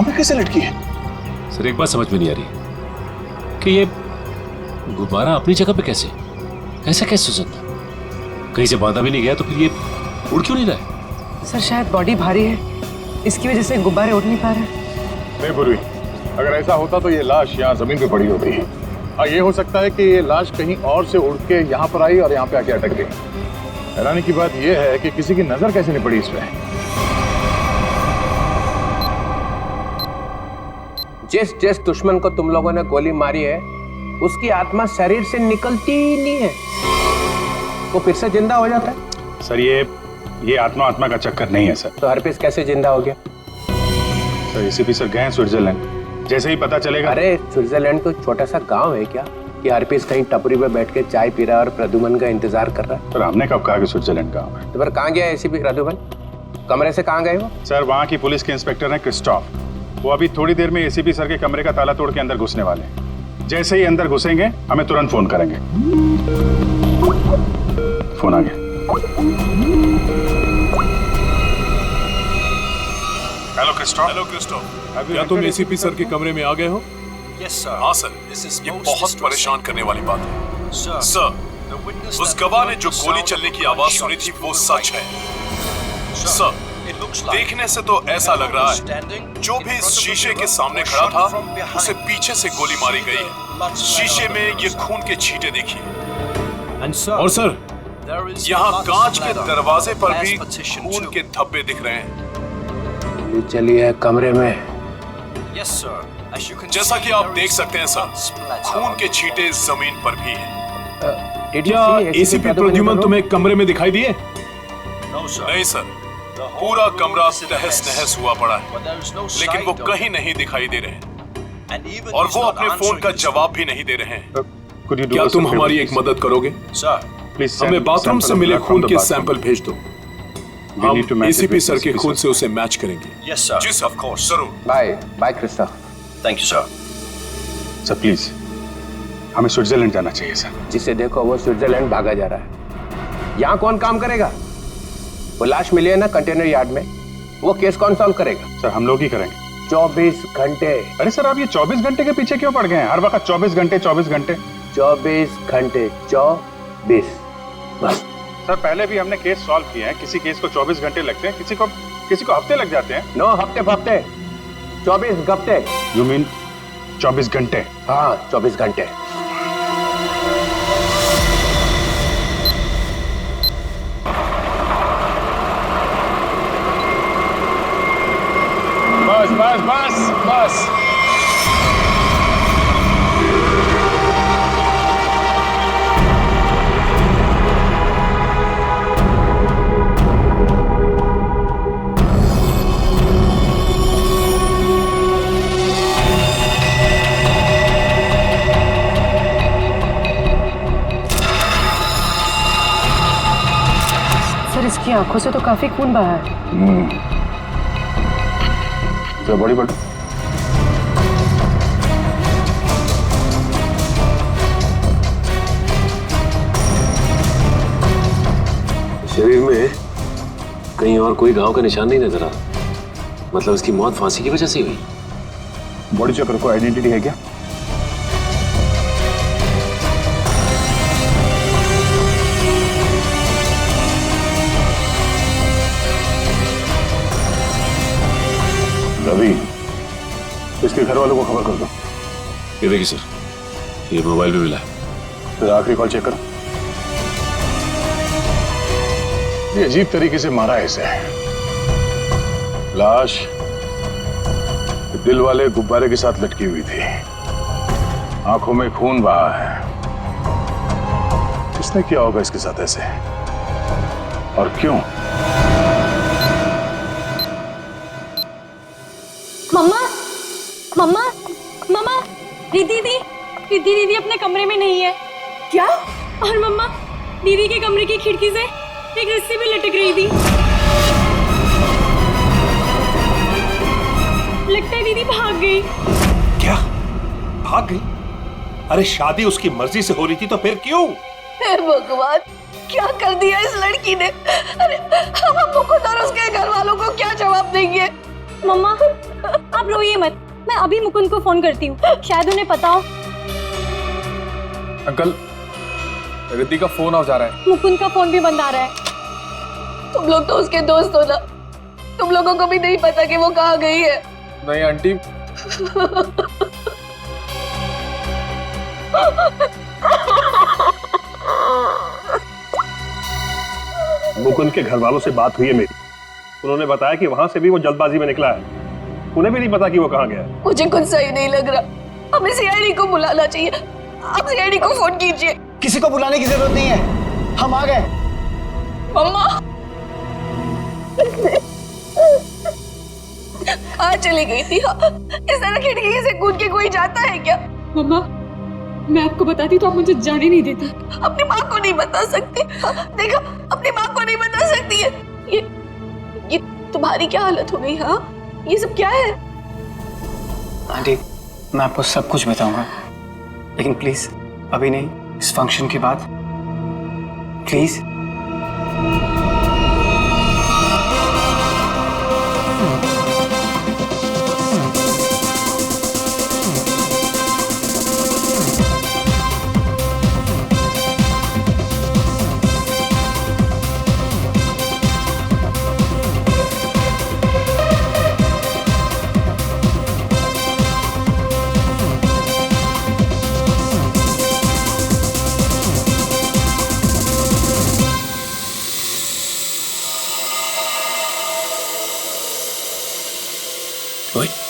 पे कैसे लटकी है? सर एक बात समझ में नहीं आ रही कि ये गुब्बारा अपनी जगह पे कैसे, ऐसा कैसे हो सकता? कहीं से बांधा भी नहीं गया तो फिर ये उड़ क्यों नहीं रहा है? सर शायद बॉडी भारी है, इसकी वजह से गुब्बारे उड़ नहीं पा रहे। नहीं पूर्वी, अगर ऐसा होता तो ये लाश यहाँ जमीन पे पड़ी होती है। और ये हो सकता है कि ये लाश कहीं और से उड़ के यहाँ पर आई और यहाँ पे आके अटक गई। हैरानी की बात यह है कि किसी की नजर कैसे नहीं पड़ी इस पे। जिस जिस दुश्मन को तुम लोगों ने गोली मारी है उसकी आत्मा शरीर से निकलती ही नहीं है, वो फिर से जिंदा हो जाता है। सर ये आत्मा का चक्कर नहीं है सर। तो हरपीस कैसे जिंदा हो गया? सर एसीपी सर गए हैं स्विट्जरलैंड, जैसे ही पता चलेगा। अरे स्विट्जरलैंड तो छोटा सा गांव है क्या कि हरपीस कहीं टपरी पे बैठ के चाय पी रहा है और प्रद्युमन का इंतजार कर रहा है? सर हमने कब कहा कि स्विट्जरलैंड गांव है? तो फिर कहाँ गया एसीपी प्रद्युमन? कमरे से कहाँ गए वो? सर वहाँ की पुलिस के इंस्पेक्टर हैं क्रिस्टोफ, वो अभी थोड़ी देर में एसीपी सर के कमरे का ताला तोड़ के अंदर घुसने वाले हैं। जैसे ही अंदर घुसेंगे हमें तुरंत फोन करेंगे। फोन आ गया। हेलो क्रिस्टोफ, क्या तुम एसीपी सर के कमरे में आ गए हो? हाँ सर, ये बहुत परेशान करने वाली बात है। सर, उस गवाह ने जो गोली चलने की आवाज सुनी थी वो सच है। सर, देखने से तो ऐसा लग रहा है जो भी इस शीशे के सामने खड़ा था उसे पीछे से गोली मारी गई है। शीशे में ये खून के छींटे देखिए। और सर यहाँ कांच के दरवाजे पर भी खून के धब्बे दिख रहे हैं। चलिए कमरे में। जैसा कि आप देख सकते हैं सर, खून के छींटे जमीन पर भी हैं। क्या एसीपी प्रद्युमन तुम्हें कमरे में दिखाई दिए? नहीं सर, पूरा कमरा तहस नहस हुआ पड़ा है, लेकिन वो कहीं नहीं दिखाई दे रहे हैं और वो अपने फोन का जवाब भी नहीं दे रहे हैं। क्या तुम हमारी एक मदद करोगे? प्लीज हमें बाथरूम से मिले खून के सैंपल भेज दो, हम एसीपी सर के खून से उसे मैच करेंगे। जी सर, जरूर। Bye bye Christoph. Thank you sir. Sir please हमें स्विट्जरलैंड जाना चाहिए सर। जिसे देखो वो स्विट्जरलैंड भागा जा रहा है। यहाँ कौन काम करेगा? वो लाश मिली है ना कंटेनर यार्ड में, वो केस कौन सॉल्व करेगा? सर हम लोग ही करेंगे। 24 घंटे। अरे सर आप ये 24 घंटे के पीछे क्यों पड़ गए हैं? हर वक्त 24 घंटे 24 घंटे 24 घंटे 24 बस। सर पहले भी हमने केस सॉल्व किए हैं, किसी केस को 24 घंटे लगते हैं, किसी को हफ्ते लग जाते हैं। 9 हफ्ते फफ्ते, 24 घंटे। यू मीन 24 घंटे? हाँ 24 घंटे। बस बस बस बस। सर इसकी आंखों से तो काफी खून बहा है। तो बड़ी बड़ी शरीर में कहीं और कोई घाव का निशान नहीं नजर आ रहा, मतलब इसकी मौत फांसी की वजह से हुई। बॉडी चेक को आइडेंटिटी है क्या? रवि, इसके घर वालों को खबर कर दो। ये देखिए सर, ये मोबाइल भी मिला है। फिर आखिरी कॉल चेक करो। ये अजीब तरीके से मारा है इसे। लाश दिल वाले गुब्बारे के साथ लटकी हुई थी, आंखों में खून बहा है। किसने किया होगा इसके साथ ऐसे, और क्यों? मम्मा मम्मा मम्मा, रिद्धि दीदी अपने कमरे में नहीं है। क्या? और मम्मा, दीदी के कमरे की खिड़की से एक रस्सी भी लटक रही थी। लगता है दीदी भाग गई। क्या भाग गई? अरे शादी उसकी मर्जी से हो रही थी तो फिर क्यों? हे भगवान, क्या कर दिया इस लड़की ने? अरे हम अम्मू को और उसके घर वालों को क्या जवाब देंगे? मम्मा आप रोइए मत, मैं अभी मुकुंद को फोन करती हूँ, शायद उन्हें पता हो। अंकल, रिद्धि का फोन आ जा रहा है। मुकुंद का फोन भी बंद आ रहा है। तुम लोग तो उसके दोस्त हो ना, तुम लोगों को भी नहीं पता कि वो कहाँ गई है। नहीं आंटी, मुकुंद के घर वालों से बात हुई है मेरी। उन्होंने बताया कि वहां से भी वो जल्दबाजी में निकला है। उन्हें भी नहीं पता कि वो कहाँ गया है। मुझे कुछ सही नहीं लग रहा, हमें सीआईडी को बुलाना चाहिए। आप सीआईडी को फोन कीजिए। किसी को बुलाने की जरूरत नहीं है, हम आ गए। मम्मा कहाँ चली गई थी? इस तरह खिड़की से कूद के कोई जाता है क्या? मम्मा, मैं आपको बताती तो आप मुझे जाने नहीं देता। अपनी माँ को नहीं बता सकती? देखा, अपनी माँ को नहीं बता सकती है। ये तुम्हारी क्या हालत हो गई? हाँ, ये सब क्या है? आंटी, मैं आपको सब कुछ बताऊंगा, लेकिन प्लीज अभी नहीं, इस फंक्शन के बाद प्लीज।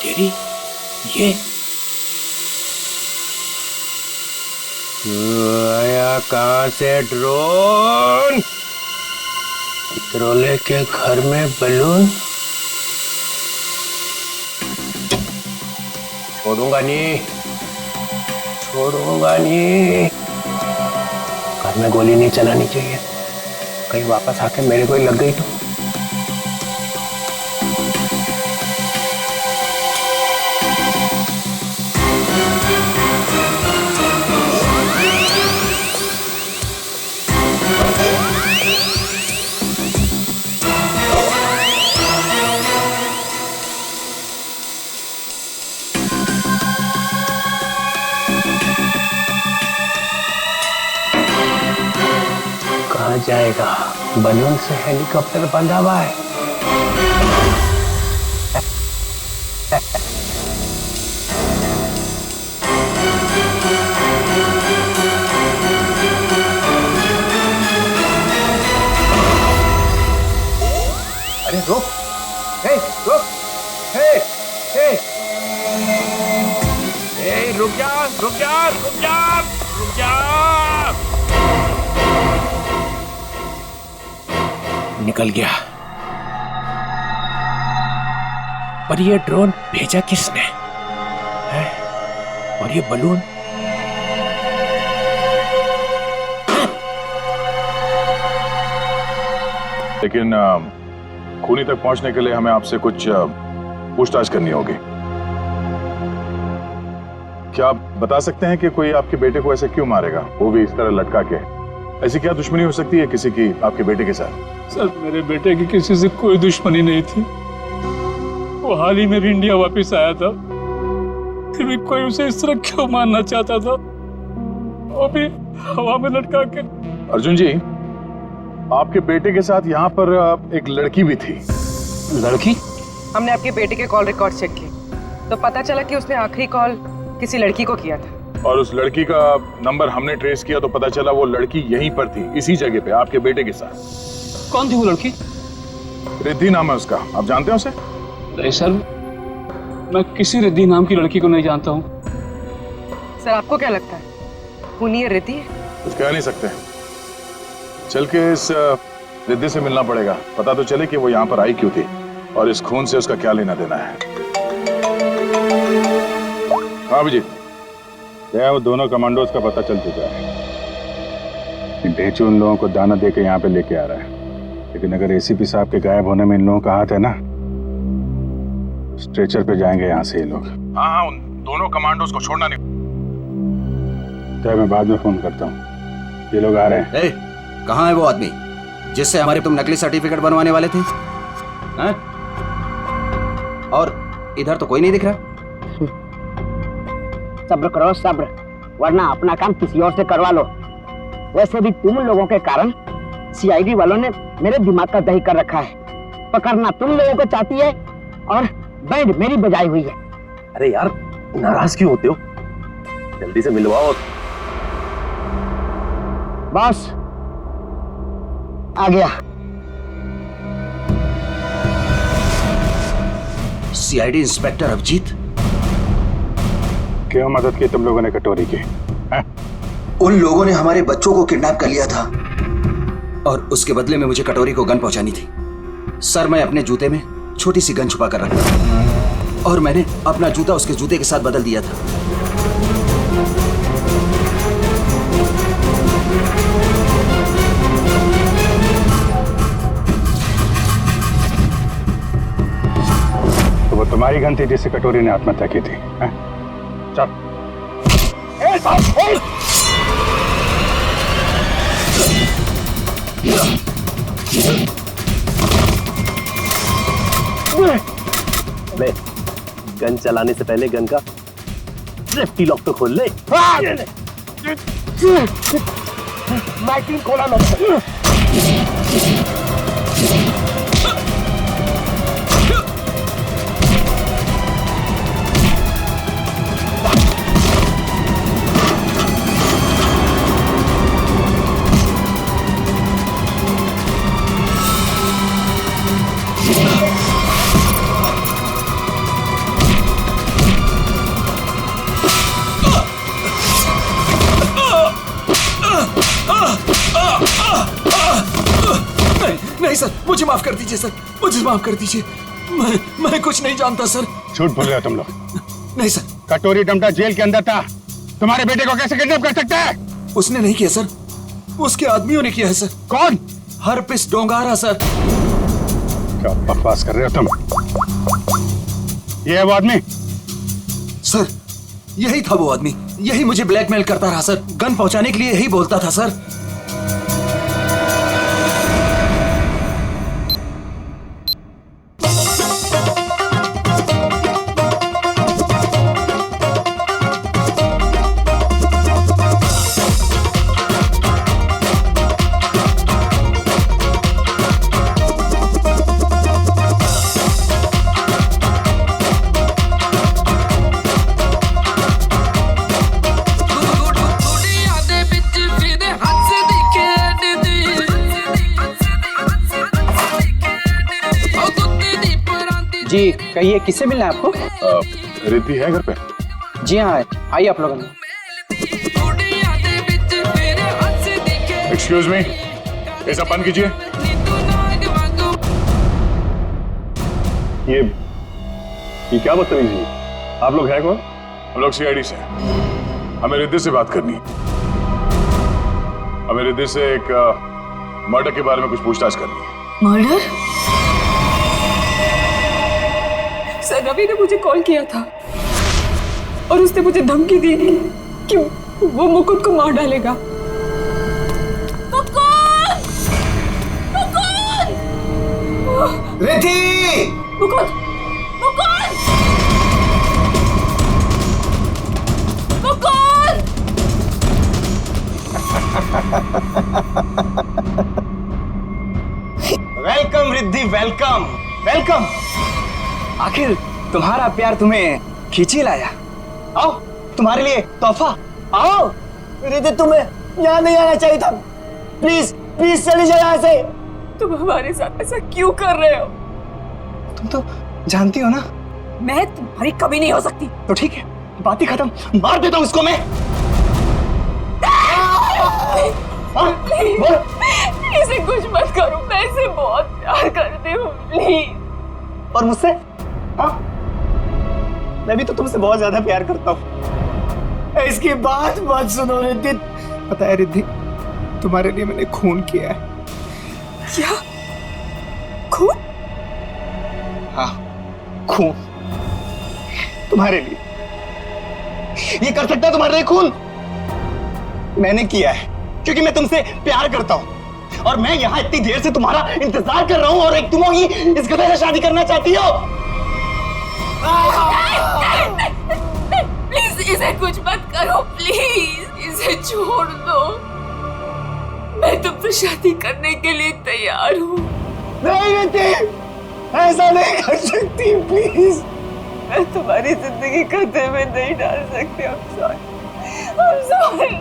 तेरी ये आया कहाँ से ड्रोन? ड्रोले के घर में बलून? छोड़ूंगा नहीं, छोड़ूंगा नहीं। घर में गोली नहीं चलानी चाहिए, कहीं वापस आके मेरे को ही लग गई तो। कहाँ जाएगा? बलून से हेलीकॉप्टर बंधा हुआ है। अरे रुक, रुक, रुक जा, रुक जा, रुक जा, रुक जा। निकल गया। पर ये ड्रोन भेजा किसने है? और ये बलून? लेकिन खूनी तक पहुंचने के लिए हमें आपसे कुछ पूछताछ करनी होगी। क्या आप बता सकते हैं कि कोई आपके बेटे को ऐसे क्यों मारेगा, वो भी इस तरह लटका के? ऐसी क्या दुश्मनी हो सकती है किसी की आपके बेटे के साथ? सर, मेरे बेटे की किसी से कोई दुश्मनी नहीं थी। वो हाल ही में भी इंडिया वापस आया था, फिर भी कोई उसे इस तरह क्यों मारना चाहता था, वो भी हवा में लटका के। अर्जुन जी, आपके बेटे के साथ यहाँ पर एक लड़की भी थी। लड़की? हमने आपके बेटे के कॉल रिकॉर्ड चेक किए तो पता चला कि उसने आखिरी कॉल किसी लड़की को किया था, और उस लड़की का नंबर हमने ट्रेस किया तो पता चला वो लड़की यहीं पर थी, इसी जगह पे आपके बेटे के साथ। कौन थी वो लड़की? रिद्धि नाम है उसका, आप जानते हैं उसे? नहीं सर, मैं किसी रिद्धि नाम की लड़की को नहीं जानता हूँ। सर, आपको क्या लगता है खूनी ये रिद्धि है? कुछ कह नहीं सकते, चल के इस रिद्धि से मिलना पड़ेगा, पता तो चले कि वो यहाँ पर आई क्यों थी और इस खून से उसका क्या लेना देना है। हाँ अभिजीत, क्या वो दोनों कमांडोज का पता चल चुका है। ढेचू उन लोगों को दाना देके यहाँ पे लेके आ रहा है, लेकिन अगर एसीपी साहब के गायब होने में इन लोगों का हाथ है ना, स्ट्रेचर पे जाएंगे यहाँ से ये लोग। हाँ हाँ, उन दोनों कमांडोज को छोड़ना नहीं। तो मैं बाद में फोन करता हूँ, ये लोग आ रहे हैं। कहाँ है वो आदमी जिससे हमारे तुम नकली सर्टिफिकेट बनवाने वाले थे? और इधर तो कोई नहीं दिख रहा। सब्र करो सब्र, वरना अपना काम किसी और से करवा लो। वैसे भी तुम लोगों के कारण सीआईडी वालों ने मेरे दिमाग का दही कर रखा है। पकड़ना तुम लोगों को चाहती है और बैंड मेरी बजाई हुई है। अरे यार नाराज क्यों होते हो, जल्दी से मिलवाओ। बॉस आ गया। सीआईडी इंस्पेक्टर अभिजीत, क्यों मदद की तुम लोगों ने कटोरी की? उन लोगों ने हमारे बच्चों को किडनैप कर लिया था और उसके बदले में मुझे कटोरी को गन पहुंचानी थी। सर, मैं अपने जूते में छोटी सी गन छुपा कर रखा था और मैंने अपना जूता उसके जूते के साथ बदल दिया था। तो वो तुम्हारी गन थी जिससे कटोरी ने आत्महत्या की थी? चल। ले, गन चलाने से पहले गन का सेफ्टी लॉक तो खोल ले। मैगजीन खोला मैंने। नहीं सर, मुझे माफ कर दीजिए सर, मुझे माफ कर दीजिए। मैं कुछ नहीं जानता सर। झूठ बोल रहे हो तुम लोग। नहीं सर। कटोरी डमटा जेल के अंदर था, तुम्हारे बेटे को कैसे किडनैप कर सकता है? उसने नहीं किया सर, उसके आदमियों ने किया है सर। कौन? Herpes डोंगारा sir. क्या बकवास कर रहे हो तुम? ये है वो आदमी? सर, यही था वो आदमी, यही मुझे ब्लैकमेल करता रहा सर। गन पहुंचाने के लिए यही बोलता था सर। जी कहिए, किससे मिलना है आपको? रिद्धि है घर पे? जी हाँ, आइए आप लोगों ने। एक्सक्यूज मी, ये सब बंद कीजिए। ये क्या बदतमीजी है? आप लोग हैं कौन? हम लोग सीआईडी से। हमें रिद्धि से बात करनी है। हमें रिद्धि से एक मर्डर के बारे में कुछ पूछताछ करनी है। मर्डर? सर, रवि ने मुझे कॉल किया था और उसने मुझे धमकी दी कि वो मुकुंद को मार डालेगा। Riddhi! Mukund! Mukund! Mukund! Welcome Riddhi, welcome welcome. आखिर तुम्हारा प्यार तुम्हें खींची लाया। आओ, तुम्हारे लिए तोहफा। आओ। रिद्धि, तुम्हें यहाँ नहीं आना चाहिए था। प्लीज प्लीज चली जाओ यहाँ से। तुम हमारे साथ ऐसा क्यों कर रहे हो? तुम तो जानती हो ना मैं तुम्हारी कभी नहीं हो सकती। तो ठीक है, बात ही खत्म। मार देता हूँ इसको मैं। इसे कुछ मत करो, मैं इसे बहुत प्यार करती हूँ, प्लीज। और मुझसे? हाँ, मैं भी तो तुमसे बहुत ज्यादा प्यार करता हूँ। इसकी बात मत सुनो रिद्धि। पता है रिद्धि, तुम्हारे लिए मैंने खून किया है। क्या? खून? हाँ, खून तुम्हारे लिए। ये कर सकता है तुम्हारे लिए खून? मैंने किया है क्योंकि मैं तुमसे प्यार करता हूं और मैं यहाँ इतनी देर से तुम्हारा इंतजार कर रहा हूं और एक तुम ही इस गधे से शादी करना चाहती हो। प्लीज इसे कुछ मत करो, प्लीज इसे छोड़ दो। मैं तुमसे शादी करने के लिए तैयार हूँ। नहीं रिद्धि, ऐसा नहीं कर सकती, प्लीज। मैं तुम्हारी जिंदगी खतरे में नहीं डाल सकती। I'm sorry।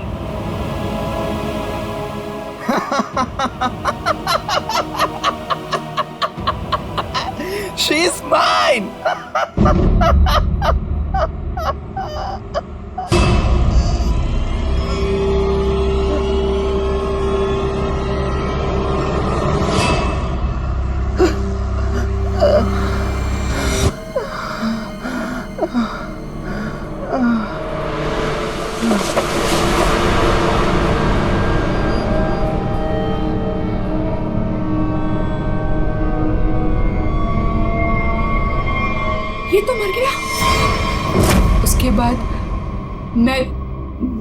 She is mine। ये तो मर गया। उसके बाद मैं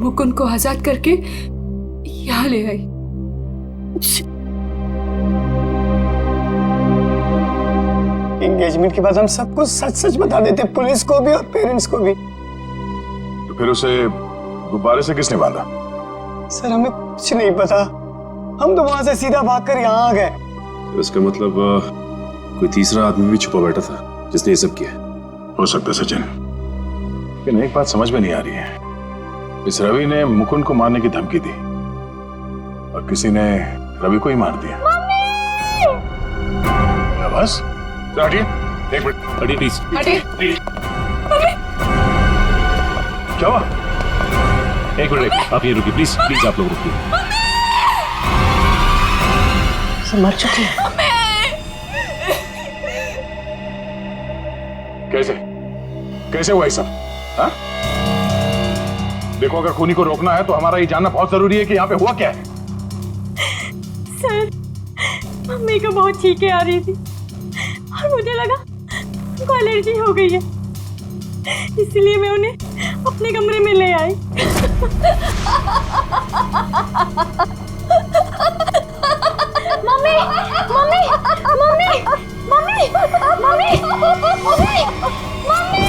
मुकुंद को आजाद करके यहाँ ले आई। एंगेजमेंट के बाद हम सब कुछ सच सच बता देते, पुलिस को भी और पेरेंट्स को भी। तो फिर उसे गुब्बारे से किसने बांधा? सर हमें कुछ नहीं पता, हम तो वहां से सीधा भागकर यहाँ आ गए। तो इसका मतलब कोई तीसरा आदमी भी छुपा बैठा था जिसने ये सब किया। हो सकता है सचिन, लेकिन एक बात समझ में नहीं आ रही है। इस रवि ने मुकुंद को मारने की धमकी दी और किसी ने रवि को ही मार दिया। बस हटिए, एक मिनट हटिए प्लीज। हटिए। क्या हुआ? एक मिनट, आप ये रुकिए प्लीज, प्लीज आप लोग रुकिए। मर चुकी है। कैसे कैसे हुआ ये सब? हाँ? देखो, अगर खूनी को रोकना है तो हमारा ये जानना बहुत जरूरी है कि यहाँ पे हुआ क्या है। सर, मम्मी को बहुत छींकें आ रही थी और मुझे लगा उनको एलर्जी हो गई है, इसलिए मैं उन्हें अपने कमरे में ले आई। मम्मी, मम्मी, मम्मी, मम्मी, मम्मी, मम्मी, मम्मी।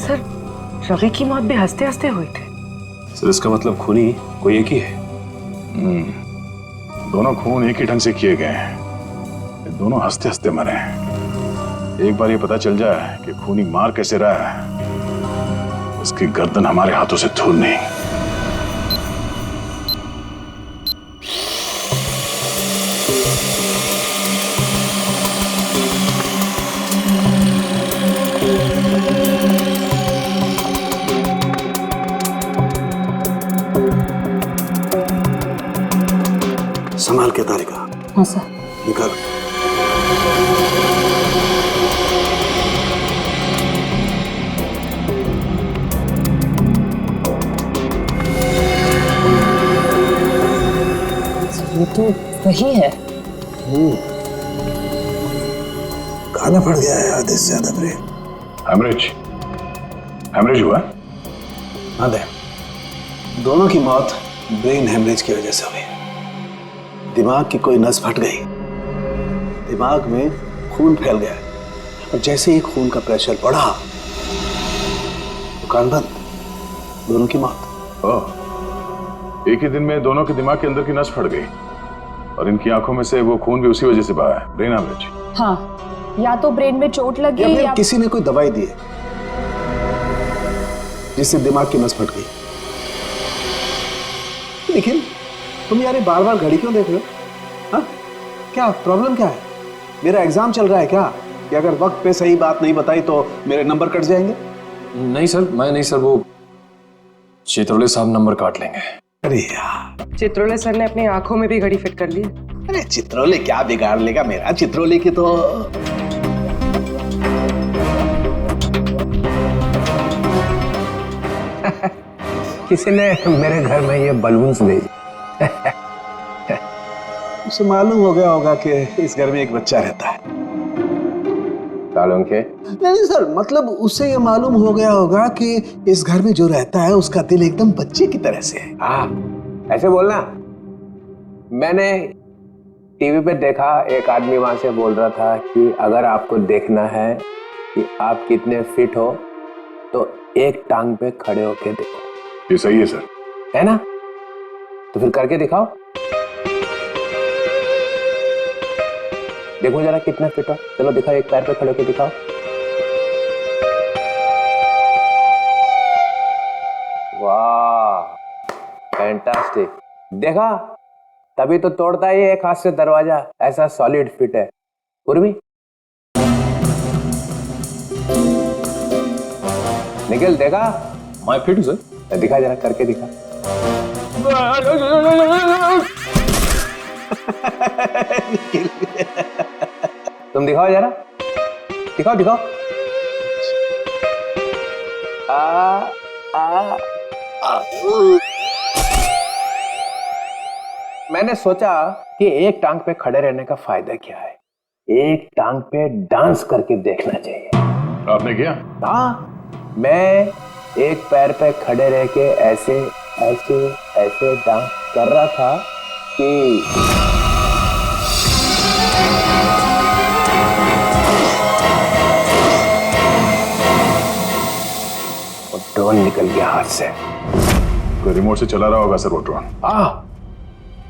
सर, रवि की मौत भी हंसते हंसते हुई थी। सर इसका मतलब खूनी कोई एक ही है। दोनों खून एक ही ढंग से किए गए हैं, दोनों हंसते हंसते मरे हैं। एक बार ये पता चल जाए कि खूनी मार कैसे रहा है, उसकी गर्दन हमारे हाथों से दूर नहीं। संभाल के तारिका। हाँ सर। निकाल। ये तो वही है। खाना पड़ गया है आधे से ज्यादा ब्रेन। हेमरेज हुआ? हाँ दे, दोनों की मौत ब्रेन हेमरेज की वजह से हुई। दिमाग की कोई नस फट गई, दिमाग में खून फैल गया और जैसे ही खून का प्रेशर बढ़ा तो कान बंद, दोनों की मौत। ओह, एक ही दिन में दोनों के दिमाग के अंदर की नस फट गई और इनकी आंखों में से वो खून भी उसी वजह से बहा है, ब्रेन हेमरेज। हाँ, या तो ब्रेन में चोट लगी या किसी ने कोई दवाई दी है जिससे दिमाग की नस फट गई। लेकिन तुम यार बार बार घड़ी क्यों देख रहे हो? हाँ, क्या प्रॉब्लम क्या है? मेरा एग्जाम चल रहा है क्या कि अगर वक्त पे सही बात नहीं बताई तो मेरे नंबर कट जाएंगे? नहीं सर, मैं नहीं सर, वो चित्रोले साहब नंबर काट लेंगे। अरे यार, चित्रोले सर ने अपनी आंखों में भी घड़ी फिट कर ली। अरे चित्रोले क्या बिगाड़ लेगा मेरा? चित्रोले की तो किसी ने मेरे घर में ये बलून्स भेजे। उसे मालूम हो गया होगा कि इस घर में एक बच्चा रहता है। सालों के? नहीं सर, मतलब उसे ये मालूम हो गया होगा कि इस घर में जो रहता है उसका दिल एकदम बच्चे की तरह से है। हाँ, ऐसे बोलना। मैंने टीवी पे देखा, एक आदमी वहां से बोल रहा था कि अगर आपको देखना है कि आप कितने फिट हो तो एक टांग पे खड़े होके देखो। ये सही है सर। है ना? तो फिर करके दिखाओ, देखो जरा कितने फिट हो। चलो दिखाओ, एक पैर पे खड़े होके दिखाओ। वाह, फैंटास्टिक। देखा, तभी तो तोड़ता है एक हाथ से दरवाजा, ऐसा सॉलिड फिट है। पूर्वी निखिल, देखा? मैं फिट हूं सर। दिखा जरा, करके दिखा। तुम दिखाओ जरा, दिखाओ दिखाओ। मैंने सोचा कि एक टांग पे खड़े रहने का फायदा क्या है, एक टांग पे डांस करके देखना चाहिए। आपने किया? हाँ, मैं एक पैर पे खड़े रह के ऐसे ऐसे ऐसे डांस कर रहा था कि वो ड्रोन निकल गया हाथ से। कोई रिमोट से चला रहा होगा सर वो ड्रोन।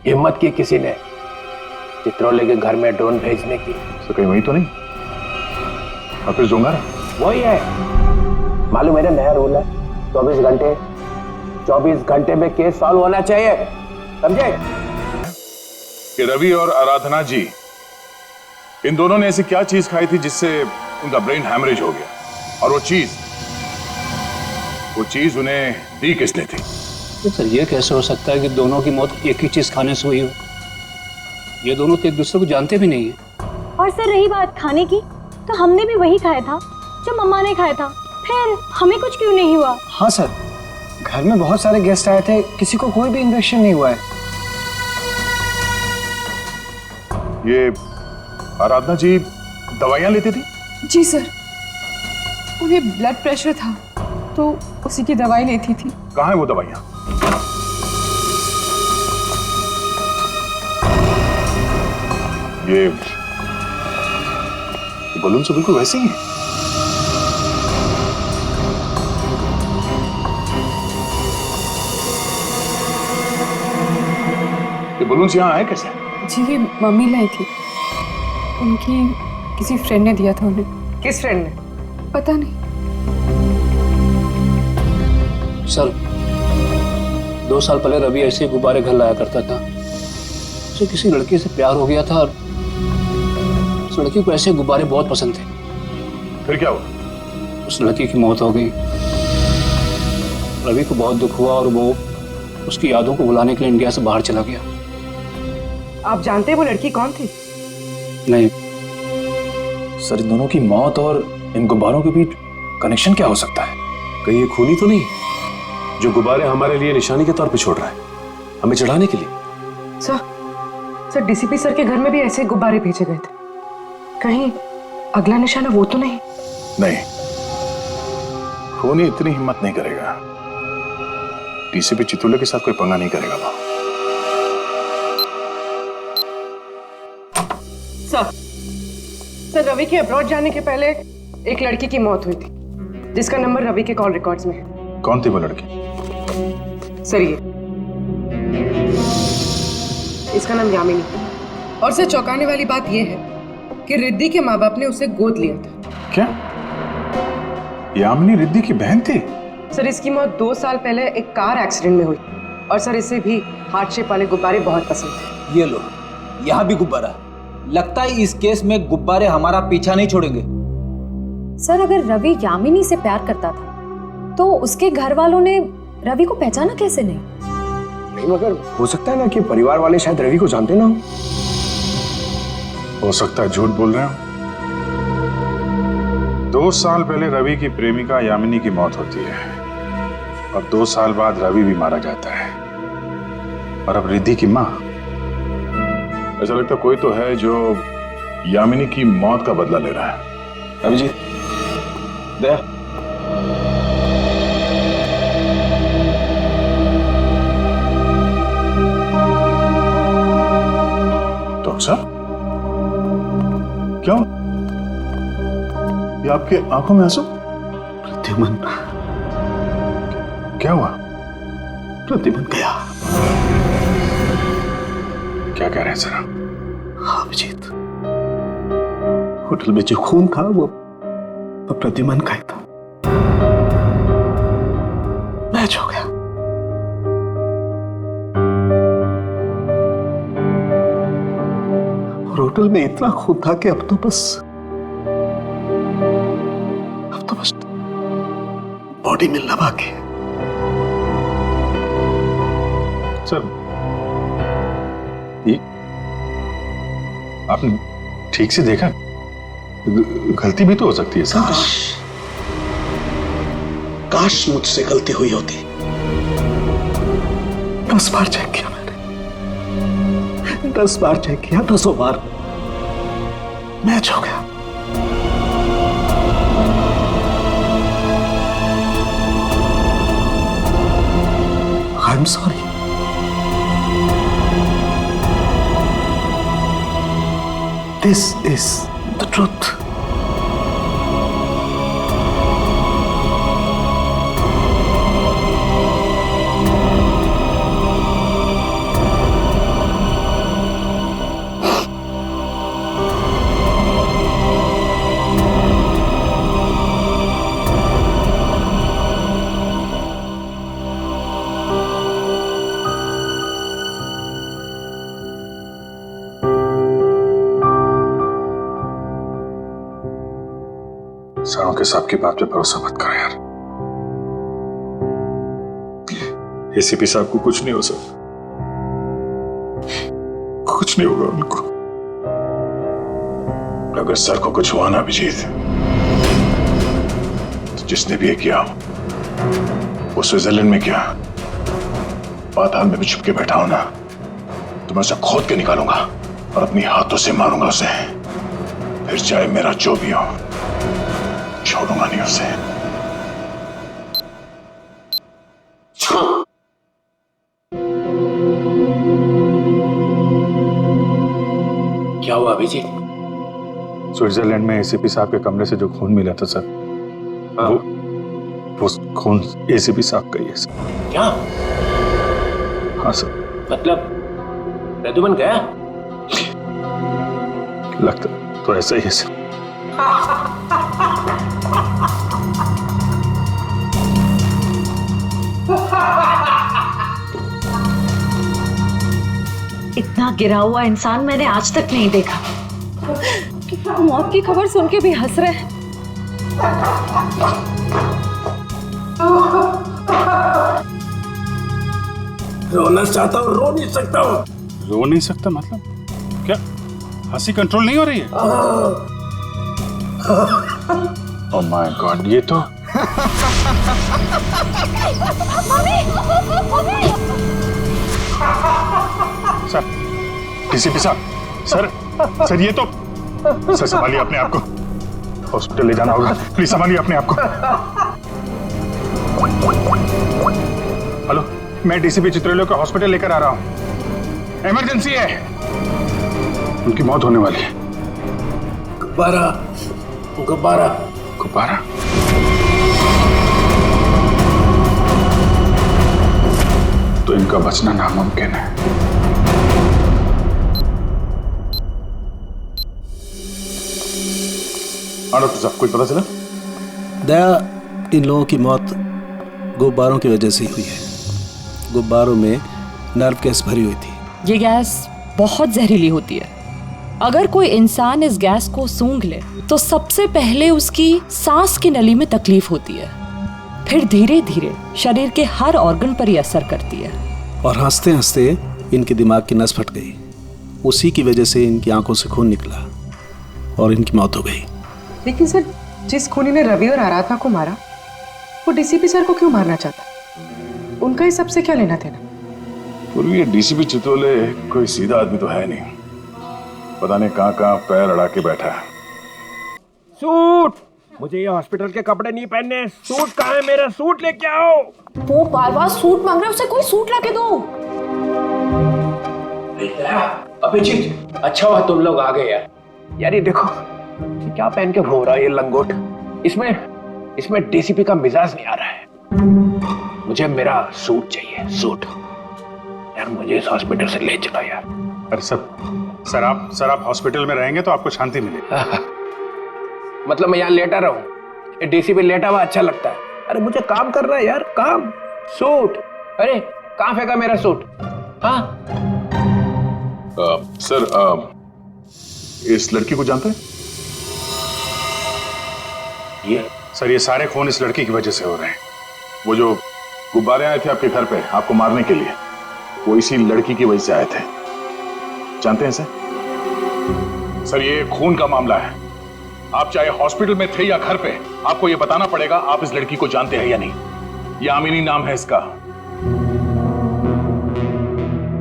हिम्मत की किसी ने चित्रोले के घर में ड्रोन भेजने की। तो कहीं वही तो नहीं? ऑफिस दूंगा ना? वही है। मालूम है, नया रूल है, 24 घंटे में केस सॉल्व होना चाहिए, समझे? कि रवि और आराधना जी, इन दोनों ने ऐसी क्या चीज खाई थी जिससे उनका ब्रेन हैमरेज हो गया, और वो चीज उन्हें दी किसने थी? तो सर ये कैसे हो सकता है कि दोनों की मौत एक ही चीज खाने से हुई हो? ये दोनों तो एक दूसरे को जानते भी नहीं है। और सर रही बात खाने की, तो हमने भी वही खाया था जो मम्मा ने खाया था, फिर हमें कुछ क्यों नहीं हुआ? हाँ सर, घर में बहुत सारे गेस्ट आए थे, किसी को कोई भी इन्फेक्शन नहीं हुआ है। ये आराधना जी दवाइयां लेती थी? जी सर, उन्हें ब्लड प्रेशर था तो उसी की दवाई लेती थी। कहाँ है वो दवाइयां? ये बलून से बिल्कुल वैसे ही है। ये बलून यहाँ आए कैसे? जी ये मम्मी लाई थी, उनकी किसी फ्रेंड ने दिया था उन्हें। किस फ्रेंड ने? पता नहीं सर। 2 साल पहले रवि ऐसे गुब्बारे घर लाया करता था। उसे किसी लड़की से प्यार हो गया था और उस लड़की को ऐसे गुब्बारे बहुत पसंद थे। फिर क्या हुआ? उस लड़की की मौत हो गई। रवि को बहुत दुख हुआ और वो उसकी यादों को भुलाने के लिए इंडिया से बाहर चला गया। आप जानते हैं वो लड़की कौन थी? नहीं सर, इन दोनों की मौत और इन गुब्बारों के बीच कनेक्शन क्या हो सकता है? कहीं ये खूनी तो नहीं जो गुब्बारे हमारे लिए निशानी के तौर पे छोड़ रहा है, हमें चढ़ाने के लिए? सर डीसीपी सर के घर में भी ऐसे गुब्बारे भेजे गए थे, कहीं अगला निशाना वो तो नहीं? नहीं, खूनी इतनी हिम्मत नहीं करेगा। डीसीपी चितुले के साथ कोई पंगा नहीं करेगा वो। सर रवि के अब्रॉड जाने के पहले एक लड़की की मौत हुई थी जिसका नंबर रवि के कॉल रिकॉर्ड्स में है। कौन थी वो लड़की? सर ये इसका नाम यामिनी। और सर चौंकाने वाली बात यह है कि रिद्धि के माँ बाप ने उसे गोद लिया था। क्या यामिनी रिद्धि की बहन थी? सर इसकी मौत 2 साल पहले एक कार एक्सीडेंट में हुई, और सर इसे भी हार्ट शेप वाले गुब्बारे बहुत पसंद थे। ये लो, यहाँ भी गुब्बारा। लगता है इस केस में गुब्बारे हमारा पीछा नहीं छोड़ेंगे। सर अगर रवि यामिनी से प्यार करता था तो उसके घर वालों ने रवि को पहचाना कैसे नहीं? नहीं मगर हो सकता है ना कि परिवार वाले शायद रवि को जानते ना हो सकता है झूठ बोल रहे हो। 2 साल पहले रवि की प्रेमिका यामिनी की मौत होती है और 2 साल बाद रवि भी मारा जाता है, और अब रिद्धि की माँ। ऐसा लगता कोई तो है जो यामिनी की मौत का बदला ले रहा है। रवि जी, दया। डॉक्टर साहब, क्यों? ये आपके आंखों में आंसू? प्रद्युमन। क्या हुआ? प्रद्युमन गया। क्या कह रहे हैं जरा? हाँ अभिजीत, होटल में जो खून था वो प्रद्युमन का ही था। मैच हो गया। और होटल में इतना खून था कि अब तो बस बॉडी मिलना बाकी है। सर, ये आपने ठीक से देखा? गलती भी तो हो सकती है सर। काश मुझसे गलती हुई होती। 10 बार चेक किया मैंने, 10 बार चेक किया, 10 बार मैच हो गया। I am sorry. This is the truth. सरों के साहब की बात पे भरोसा मत करो यार। एसीपी साहब को कुछ नहीं हो सकता, कुछ नहीं होगा उनको। अगर सर को कुछ हुआ ना अभिजीत, तो जिसने भी ये किया वो स्विट्जरलैंड में किया, पाताल में भी छुप के बैठा हो ना, तो मैं उसे खोद के निकालूंगा और अपनी हाथों से मारूंगा उसे। फिर चाहे मेरा जो भी हो, छोड़ूंगा नहीं उसे। क्या हुआ अभिजीत? स्विट्जरलैंड में एसीपी साहब के कमरे से जो खून मिला था सर, वो खून एसीपी साहब का ही है सर। क्या? हाँ सर। मतलब प्रद्युमन गया? लगता तो ऐसा ही है सर। इतना गिरा हुआ इंसान मैंने आज तक नहीं देखा। मौत की खबर सुन के भी हंस रहे हैं। रोना चाहता हूँ, रो नहीं सकता हूँ। रो नहीं सकता मतलब क्या? हंसी कंट्रोल नहीं हो रही है? ओह माय गॉड, ये तो सर, डीसीपी साहब, सर ये तो सर संभालिए अपने आप को, हॉस्पिटल ले जाना होगा। प्लीज संभालिए अपने आप को। हेलो, मैं डीसीपी चित्रलोक को हॉस्पिटल लेकर आ रहा हूँ। इमरजेंसी है, उनकी मौत होने वाली है। गुब्बारा गुब्बारा गुब्बारा। तो इनका बचना नामुमकिन है। डॉक्टर साहब, कुछ पता चला? दया, इन लोगों की मौत गुब्बारों की वजह से ही हुई है। गुब्बारों में नर्व गैस भरी हुई थी। ये गैस बहुत जहरीली होती है। अगर कोई इंसान इस गैस को सूंघ ले तो सबसे पहले उसकी सांस की नली में तकलीफ होती है, फिर धीरे धीरे शरीर के हर ऑर्गन पर ये असर करती है। और हंसते हंसते इनके दिमाग की नस फट गई। उसी की वजह से इनकी आंखों से खून निकला और इनकी मौत हो गई। लेकिन सर, जिस खूनी ने रवि और आराधना को मारा, वो डीसीपी सर को क्यों मारना चाहता? उनका इस सबसे क्या लेना देना? पूर्वी डीसीपी चितोले कोई सीधा आदमी तो है नहीं, पता नहीं कहाँ कहाँ पैर अड़ा के बैठा है। सूट, मुझे ये हॉस्पिटल के कपड़े नहीं पहनने। सूट कहाँ है मेरा? सूट लेके आओ। वो बार बार सूट मांग रहे, उसे कोई सूट लाके दो। अभिजीत, अच्छा हुआ तुम लोग आ गए यार। यार ये देखो, क्या पहन के घूम रहा है ये लंगोट? इसमें डीसीपी का मिजाज नहीं आ रहा है। मुझे मेरा सूट चाहिए, सूट। यार मुझे इस हॉस्पिटल से ले चला यार। अरे सर आप हॉस्पिटल में रहेंगे तो आपको शांति मिलेगी। मतलब मैं यहाँ लेटा रहूं? डीसीपी लेटा हुआ अच्छा लगता है? अरे मुझे काम करना है यार, काम। सूट, अरे कहाँ फेंका मेरा सूट? हाँ सर, इस लड़की को जानते हैं? ये सारे खून इस लड़की की वजह से हो रहे हैं। वो जो गुब्बारे आए थे आपके घर पे आपको मारने के लिए, वो इसी लड़की की वजह से आए थे। जानते हैं सर, ये खून का मामला है। आप चाहे हॉस्पिटल में थे या घर पे, आपको ये बताना पड़ेगा आप इस लड़की को जानते हैं या नहीं। यामिनी नाम है इसका।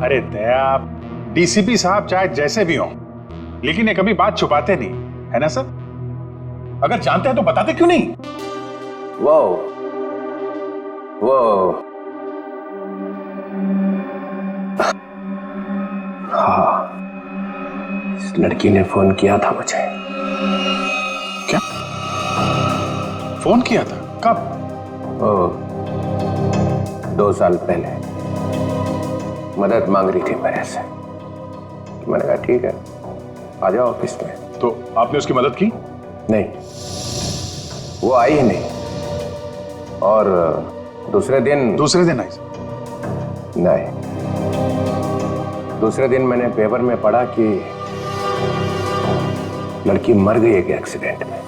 अरे दया, डीसीपी साहब चाहे जैसे भी हों, लेकिन ये कभी बात छुपाते नहीं, है ना सर? अगर जानते हैं तो बताते क्यों नहीं? वो हाँ, इस लड़की ने फोन किया था मुझे। क्या फोन किया था? कब? 2 साल पहले मदद मांग रही थी मेरे से। मैंने कहा ठीक है, आ जाओ ऑफिस में। तो आपने उसकी मदद की? नहीं, वो आई ही नहीं। और दूसरे दिन आई? नहीं, दूसरे दिन मैंने पेपर में पढ़ा कि लड़की मर गई एक एक्सीडेंट में।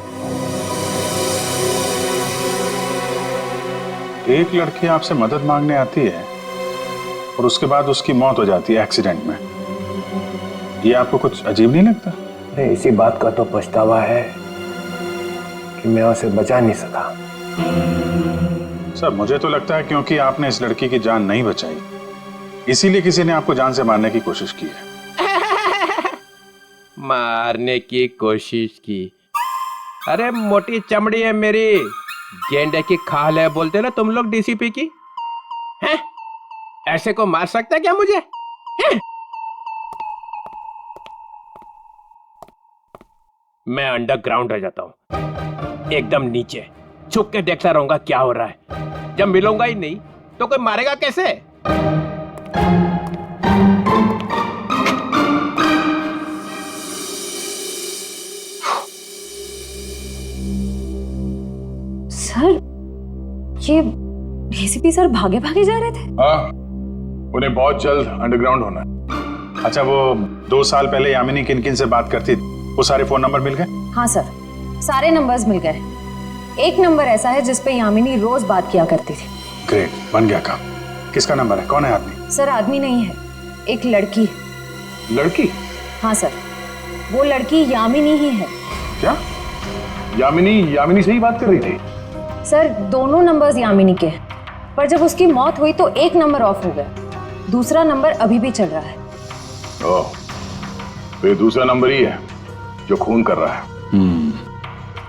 एक लड़की आपसे मदद मांगने आती है और उसके बाद उसकी मौत हो जाती है एक्सीडेंट में। ये आपको कुछ अजीब नहीं लगता? नहीं, इसी बात का तो पछतावा है कि मैं उसे बचा नहीं सका। सर मुझे तो लगता है क्योंकि आपने इस लड़की की जान नहीं बचाई, इसीलिए किसी ने आपको जान से मारने की कोशिश की है। मारने की कोशिश की? अरे मोटी चमड़ी है मेरी, गेंडे की खाल है बोलते ना तुम लोग डीसीपी की। हैं? ऐसे को मार सकता है क्या मुझे? हैं? मैं अंडरग्राउंड रह जाता हूं, एकदम नीचे छुप के देखता रहूंगा क्या हो रहा है। जब मिलूंगा ही नहीं तो कोई मारेगा कैसे? सर, ये डीसीपी सर भागे भागे जा रहे थे? हाँ, उन्हें बहुत जल्द अंडरग्राउंड होना है। अच्छा, वो 2 साल पहले यामिनी किन किन से बात करती थी, वो सारे फोन नंबर मिल गए? हाँ सर, सारे नंबर्स मिल गए। एक नंबर ऐसा है जिस पे यामिनी रोज बात किया करती थी। ग्रेट, बन गया काम। किसका नंबर है? कौन है आदमी? सर आदमी नहीं है, एक लड़की। लड़की? हाँ सर, वो लड़की यामिनी ही है। क्या? यामिनी से ही बात कर रही थी? सर दोनों नंबर्स यामिनी के हैं, पर जब उसकी मौत हुई तो एक नंबर ऑफ हो गया, दूसरा नंबर अभी भी चल रहा है। ओह, तो ये दूसरा नंबर ही है जो खून कर रहा है।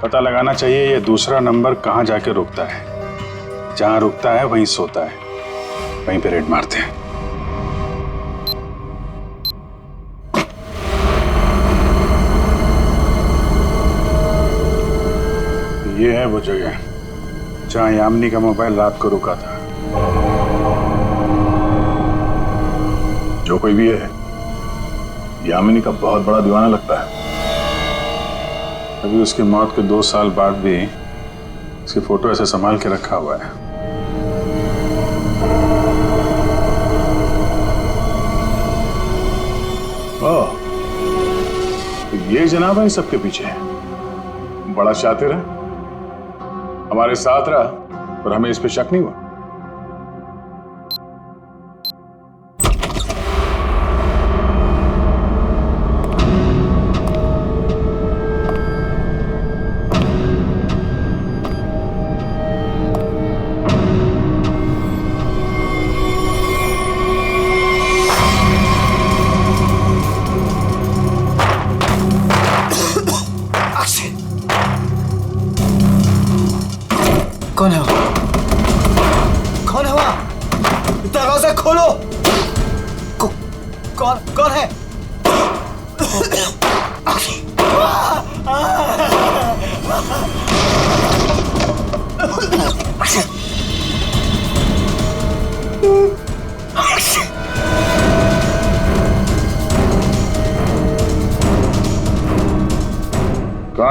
पता लगाना चाहिए ये दूसरा नंबर कहाँ जाके रुकता है। जहां रुकता है वहीं सोता है, वहीं पे रेड मारते हैं। ये है वो जगह जहां यामिनी का मोबाइल रात को रुका था। जो कोई भी है, यामिनी का बहुत बड़ा दीवाना लगता है। अभी उसकी मौत के 2 साल बाद भी उसकी फोटो ऐसे संभाल के रखा हुआ है। ओह, तो ये जनाब है सबके पीछे, बड़ा शातिर है, हमारे साथ रहा और हमें इस पे शक नहीं हुआ। कौन है वो? कौन है वहां? दरवाजा खोलो। कौन है?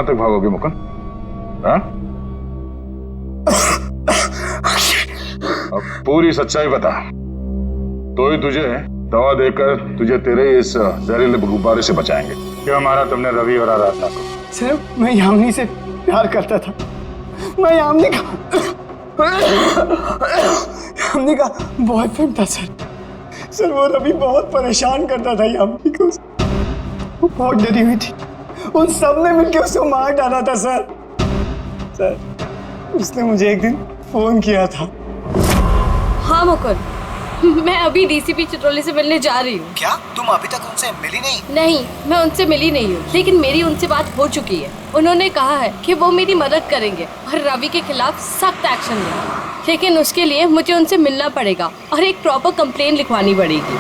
तक भागोगे मुकुंद? हाँ? अब पूरी सच्चाई बता, तो ही तुझे दवा देकर तुझे तेरे इस जहरीले गुब्बारे से बचाएंगे। क्यों मारा तुमने रवि और आराधना को? सर मैं यामिनी से प्यार करता था। मैं यामिनी का बॉयफ्रेंड था सर। वो रवि बहुत परेशान करता था यामिनी को। वो बहुत डरी हुई थी। उन सब ने मिलकर उसे मार डाला था सर। उसने मुझे एक दिन फोन किया था। हाँ मुकुंद, मैं अभी डीसीपी चित्रोले से मिलने जा रही हूँ। क्या तुम अभी तक उनसे मिली नहीं? नहीं, मैं उनसे मिली नहीं हूँ, लेकिन मेरी उनसे बात हो चुकी है। उन्होंने कहा है कि वो मेरी मदद करेंगे और रवि के खिलाफ सख्त एक्शन लेंगे, लेकिन उसके लिए मुझे उनसे मिलना पड़ेगा और एक प्रॉपर कंप्लेन लिखवानी पड़ेगी।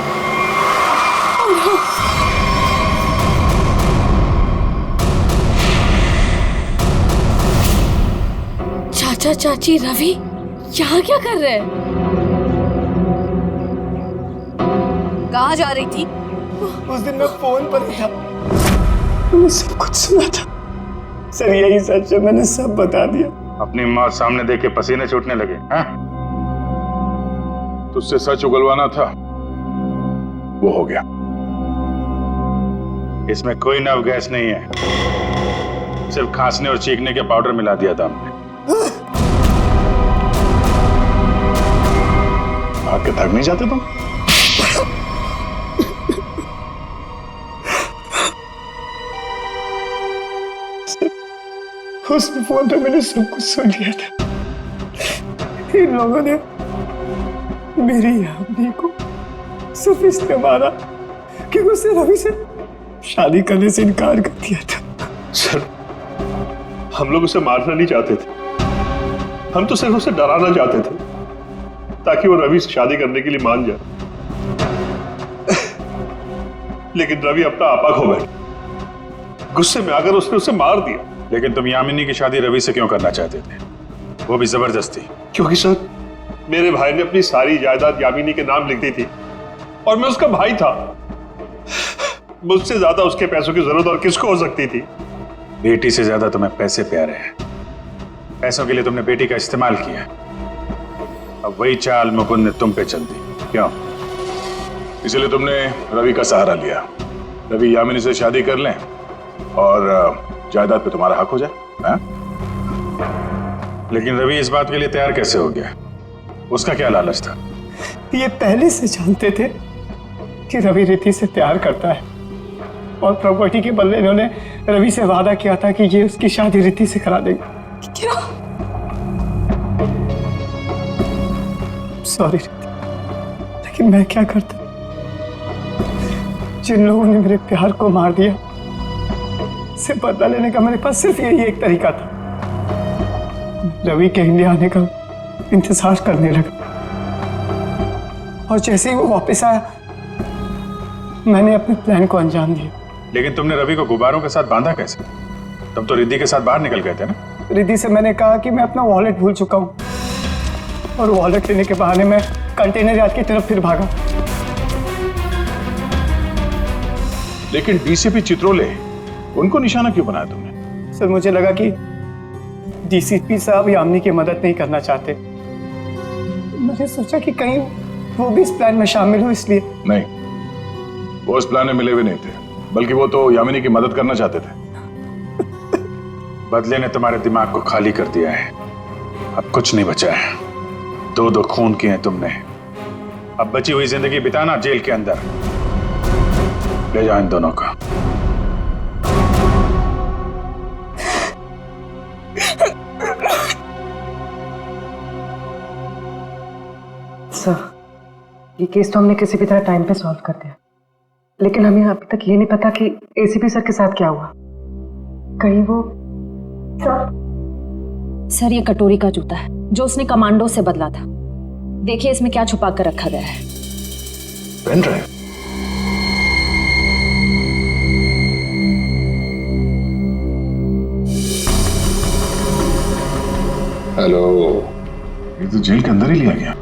चाचा चाची रवि यहाँ क्या कर रहे हैं? कहाँ जा रही थी? उस दिन मैं फोन पर ही था, मैंने सब कुछ सुना था सर। यही सच है, मैंने सब बता दिया। अपनी मौत सामने देख के पसीने छूटने लगे हैं? तुझसे सच उगलवाना था, वो हो गया। इसमें कोई नव गैस नहीं है, सिर्फ खांसने और चीखने के पाउडर मिला दिया था हमने। आके थक नहीं जाते तुम? उस फोन पे मैंने सब कुछ सुन लिया था। इन लोगों ने मेरी यामिनी को सिर्फ इसलिए मारा कि उसने रवि से शादी करने से इनकार कर दिया था। सर, हम लोग उसे मारना नहीं चाहते थे, हम तो सिर्फ उसे डराना चाहते थे ताकि वो रवि से शादी करने के लिए मान जाए। लेकिन रवि अपना आपा खो बैठा। गुस्से में आकर उसने उसे मार दिया। लेकिन तुम यामिनी की शादी रवि से क्यों करना चाहते थे, वो भी जबरदस्ती? क्योंकि सर, मेरे भाई ने अपनी सारी जायदाद यामिनी के नाम लिख दी थी और मैं उसका भाई था। मुझसे ज्यादा उसके पैसों की जरूरत और किसको हो सकती थी? बेटी से ज्यादा तुम्हें पैसे प्यारे हैं। पैसों के लिए तुमने बेटी का इस्तेमाल किया। अब वही चाल मुकुंद ने तुम पे चल दी। क्यों? इसलिए तुमने रवि का सहारा लिया। रवि यामिनी से शादी कर लें और जायदाद पे तुम्हारा हक हो जाए। हाँ? लेकिन रवि इस बात के लिए तैयार कैसे हो गया? उसका क्या लालच था? ये पहले से जानते थे कि रवि रिति से प्यार करता है और प्रॉपर्टी के बदले इन्होंने रवि से वादा किया था कि ये उसकी शादी रिति से करा देंगे। क्या? सॉरी रिति, लेकिन मैं क्या करता? जिन लोगों ने मेरे प्यार को मार दिया, से बदला लेने का मेरे पास सिर्फ यही एक तरीका था। रवि के इंडिया आने का इंतजार करने लगा और जैसे ही वो वापस आया, मैंने अपने प्लान को अंजाम दिया। लेकिन तुमने रवि को गुब्बारों के साथ बांधा कैसे? तुम तो रिद्धि के साथ बाहर निकल गए थे ना? रिद्धि से मैंने कहा कि मैं अपना वॉलेट भूल चुका हूँ और वॉलेट लेने के बहाने मैं कंटेनर यार्ड की तरफ फिर भागा। लेकिन डीसीपी चित्रोले, उनको निशाना क्यों बनाया तुमने? सर, मुझे लगा कि डीसीपी साहब यामिनी की मदद नहीं करना चाहते। मैंने सोचा कि कहीं वो भी इस प्लान में शामिल हो, इसलिए। नहीं, वो इस प्लान में मिले हुए नहीं थे, बल्कि वो तो यामिनी की मदद करना चाहते थे। बदले ने तुम्हारे दिमाग को खाली कर दिया है। अब कुछ नहीं बचा है। दो खून किए हैं तुमने। अब बची हुई जिंदगी बिताना जेल के अंदर। ले जाओ इन दोनों का। सर, ये केस तो हमने किसी भी तरह टाइम पे सॉल्व कर दिया, लेकिन हमें अभी तक ये नहीं पता कि एसीपी सर के साथ क्या हुआ। कहीं वो सर, ये कटोरी का जूता है जो उसने कमांडो से बदला था। देखिए इसमें क्या छुपा कर रखा गया है। Pen drive. हेलो, ये तो जेल के अंदर ही लिया गया,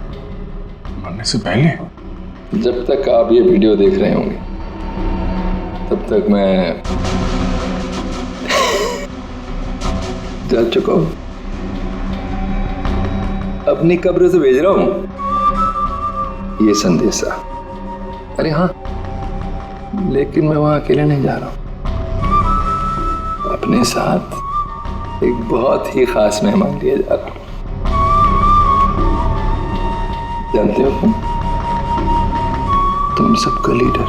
मरने से पहले। जब तक आप ये वीडियो देख रहे होंगे तब तक मैं जा चुका हूं, अपनी कब्र से भेज रहा हूं ये संदेशा। अरे हाँ, लेकिन मैं वहां अकेले नहीं जा रहा हूं, अपने साथ एक बहुत ही खास मेहमान लिए जा रहा हूं। जानते हो तुम सबका लीडर